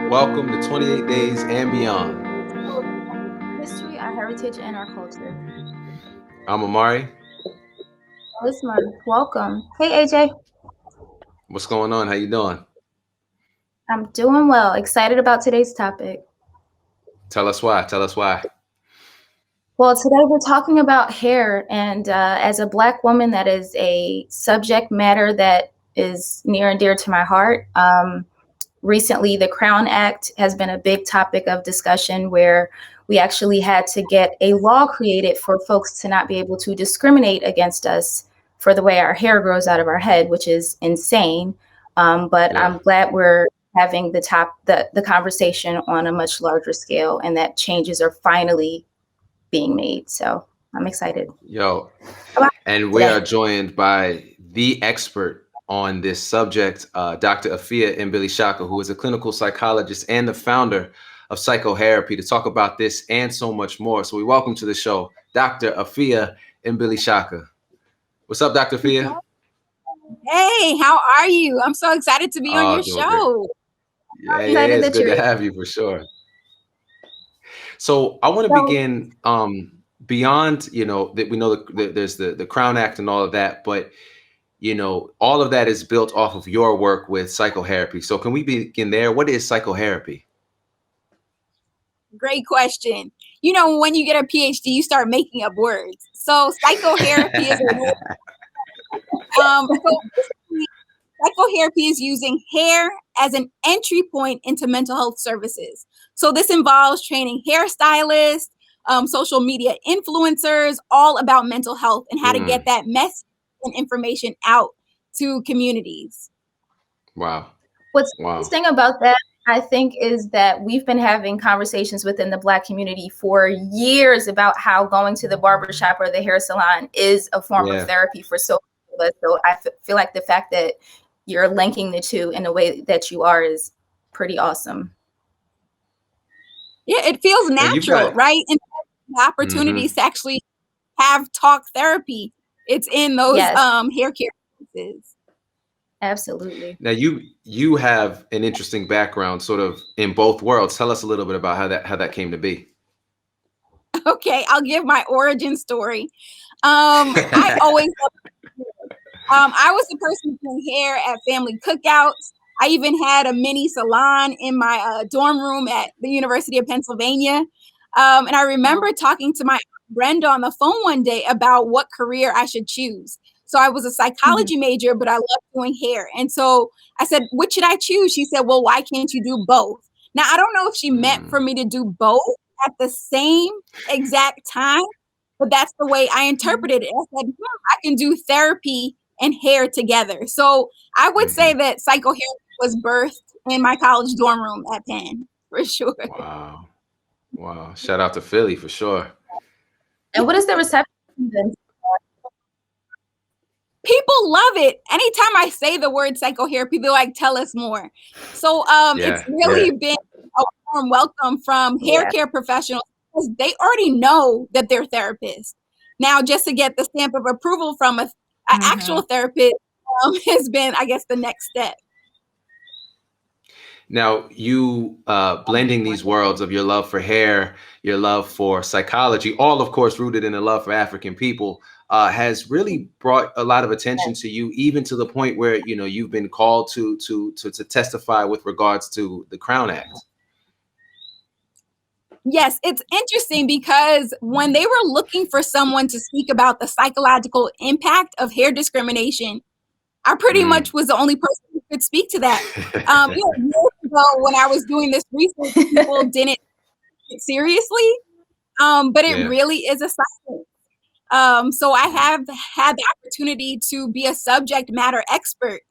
Welcome to 28 Days and Beyond. History, our heritage, and our culture. I'm Amari. This month, welcome. Hey, AJ. What's going on? How you doing? I'm doing well. Excited about today's topic. Tell us why. Tell us why. Well, today we're talking about hair, and as a Black woman, that is a subject matter that is near and dear to my heart. Recently, the Crown Act has been a big topic of discussion where we actually had to get a law created for folks to not be able to discriminate against us for the way our hair grows out of our head, which is insane. But Yeah. I'm glad we're having the conversation on a much larger scale and that changes are finally being made. So I'm excited. Yo. About And we today. are joined by the expert on this subject, Dr. Afiya Mbilishaka, who is a clinical psychologist and the founder of psychotherapy, to talk about this and so much more. So we welcome to the show, Dr. Afiya Mbilishaka. What's up, Dr. Afiya? Hey, how are you? I'm so excited to be on your Doing great. show. Yeah, Excited it's that good you're to have you for sure. So I want to begin beyond, that we know there's the Crown Act and all of that, but all of that is built off of your work with psychotherapy. So can we begin there? What is psychotherapy? Great question. You know, when you get a PhD, you start making up words. So psychotherapy is a word. So basically, psychotherapy is using hair as an entry point into mental health services. So this involves training hairstylists, social media influencers, all about mental health and how to get that message and information out to communities. Wow. What's interesting about that, I think, is that we've been having conversations within the Black community for years about how going to the barbershop or the hair salon is a form of therapy for so many of us. So I feel like the fact that you're linking the two in a way that you are is pretty awesome. Yeah, it feels natural, right? And the opportunities to actually have talk therapy, it's in those hair care services. Absolutely. Now you have an interesting background sort of in both worlds. Tell us a little bit about how that came to be. Okay, I'll give my origin story. I always I was the person doing hair at family cookouts. I even had a mini salon in my dorm room at the University of Pennsylvania. And I remember talking to my aunt Brenda on the phone one day about what career I should choose. So I was a psychology major, but I loved doing hair. And so I said, what should I choose? She said, well, why can't you do both? Now, I don't know if she meant for me to do both at the same exact time, but that's the way I interpreted it. I said, I can do therapy and hair together. So I would say that psychotherapy was birthed in my college dorm room at Penn, for sure. Wow. Shout out to Philly for sure. And what is the reception been? People love it. Anytime I say the word psychotherapy, they're like, tell us more. So it's really been a warm welcome from hair care professionals because they already know that they're therapists. Now, just to get the stamp of approval from an actual therapist has been, I guess, the next step. Now, you blending these worlds of your love for hair, your love for psychology, all, of course, rooted in a love for African people, has really brought a lot of attention to you, even to the point where, you've been called to testify with regards to the Crown Act. Yes, it's interesting because when they were looking for someone to speak about the psychological impact of hair discrimination, I pretty much was the only person who could speak to that. Years ago, when I was doing this research, people didn't take it seriously, but it really is a science. So I have had the opportunity to be a subject matter expert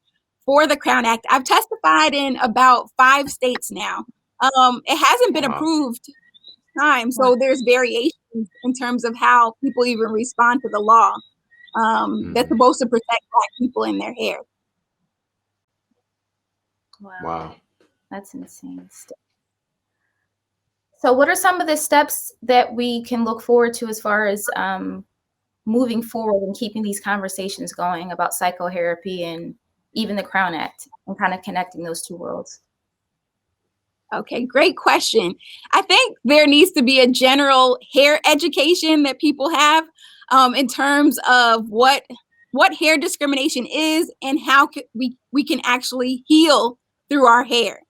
for the Crown Act. I've testified in about 5 states now. It hasn't been approved time, so there's variations in terms of how people even respond to the law that's supposed to protect Black people in their hair. Wow. That's insane. So what are some of the steps that we can look forward to as far as moving forward and keeping these conversations going about psychotherapy and even the Crown Act and kind of connecting those two worlds? Okay, great question. I think there needs to be a general hair education that people have in terms of what hair discrimination is and how we can actually heal through our hair.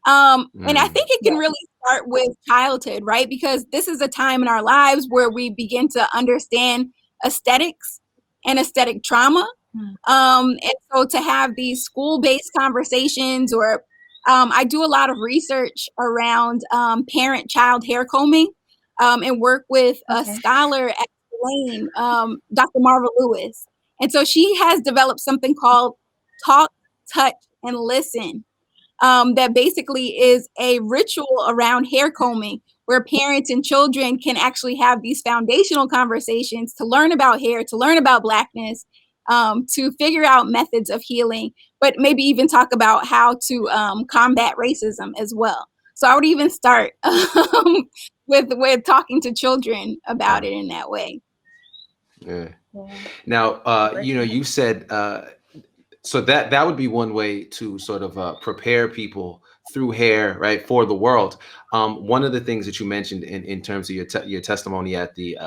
And I think it can really start with childhood, right? Because this is a time in our lives where we begin to understand aesthetics and aesthetic trauma. And so to have these school-based conversations, or I do a lot of research around parent-child hair combing, and work with a scholar at Tulane, Dr. Marva Lewis. And so she has developed something called Talk, Touch, and Listen, that basically is a ritual around hair combing where parents and children can actually have these foundational conversations to learn about hair, to learn about Blackness, to figure out methods of healing, but maybe even talk about how to combat racism as well. So I would even start with talking to children about it in that way. Yeah. Now, you said so that would be one way to sort of prepare people through hair, right, for the world. One of the things that you mentioned in terms of your testimony at the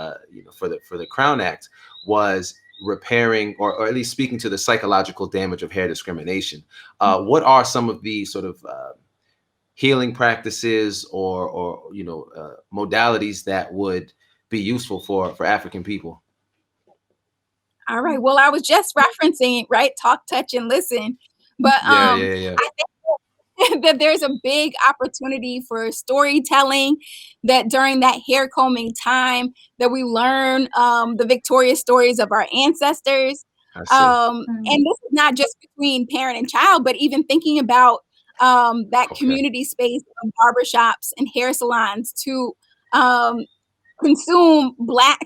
for the Crown Act was repairing or at least speaking to the psychological damage of hair discrimination. What are some of the sort of healing practices or modalities that would be useful for African people? All right. Well, I was just referencing, right? Talk, touch, and listen. But Yeah. I think that there's a big opportunity for storytelling, that during that hair combing time that we learn the victorious stories of our ancestors. I see. And this is not just between parent and child, but even thinking about that community space of barbershops and hair salons to consume Black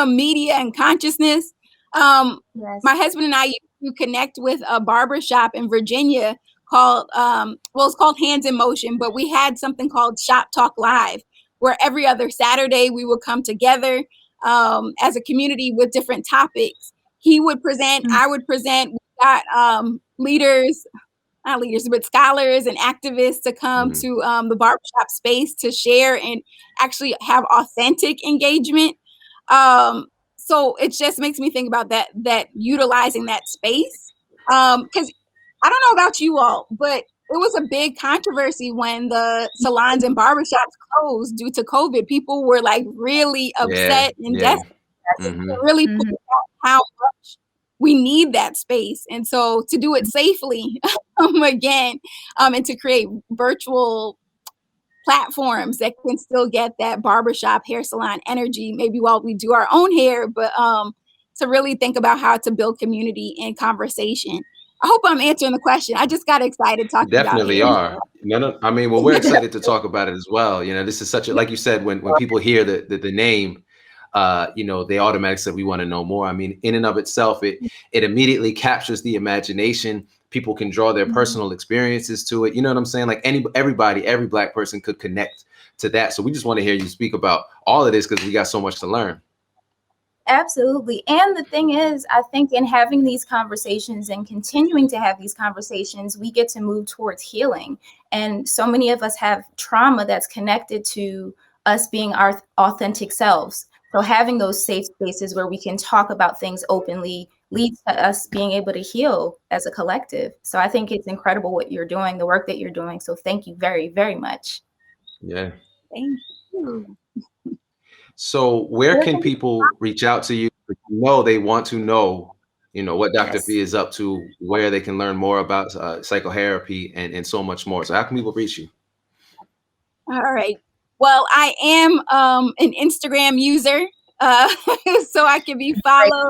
media and consciousness. My husband and I used to connect with a barbershop in Virginia called, it's called Hands in Motion, but we had something called Shop Talk Live, where every other Saturday we would come together as a community with different topics. He would present, I would present. We got not leaders, but scholars and activists to come to the barbershop space to share and actually have authentic engagement. So it just makes me think about that utilizing that space. Because I don't know about you all, but it was a big controversy when the salons and barbershops closed due to COVID. People were like really upset and desperate. Really put out how much we need that space. And so to do it safely again, and to create virtual platforms that can still get that barbershop hair salon energy, maybe while we do our own hair, but to really think about how to build community and conversation. I hope I'm answering the question. I just got excited talking about it. Definitely are. No. I mean, well, we're excited to talk about it as well. This is such a, like you said, when people hear the name, they automatically say we want to know more. I mean, in and of itself, it immediately captures the imagination. People can draw their personal experiences to it. You know what I'm saying? Like everybody, every Black person could connect to that. So we just want to hear you speak about all of this because we got so much to learn. Absolutely. And the thing is, I think in having these conversations and continuing to have these conversations, we get to move towards healing. And so many of us have trauma that's connected to us being our authentic selves. So having those safe spaces where we can talk about things openly leads to us being able to heal as a collective. So I think it's incredible what you're doing, the work that you're doing. So thank you very, very much. Yeah. Thank you. So where can people reach out to you? They want to know, what Dr. Afiya is up to, where they can learn more about psychotherapy and so much more. So how can people reach you? All right. Well, I am an Instagram user, so I can be followed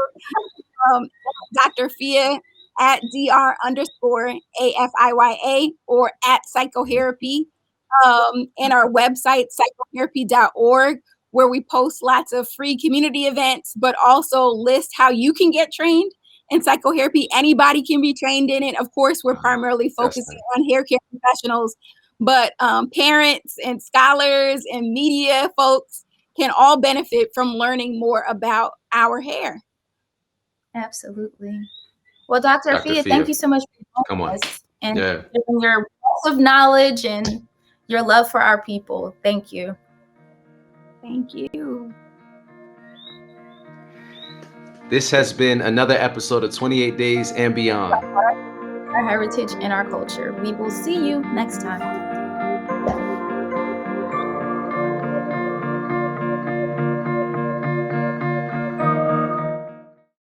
Dr. Afiya at Dr_AFIYA or at psychotherapy, and our website, psychotherapy.org, where we post lots of free community events, but also list how you can get trained in psychotherapy. Anybody can be trained in it. Of course, we're primarily focusing on hair care professionals, but parents and scholars and media folks can all benefit from learning more about our hair. Absolutely. Well, Dr. Afiya, thank you so much for joining us and Yeah. giving your wealth of knowledge and your love for our people. Thank you. Thank you. This has been another episode of 28 Days and Beyond. Our heritage and our culture. We will see you next time.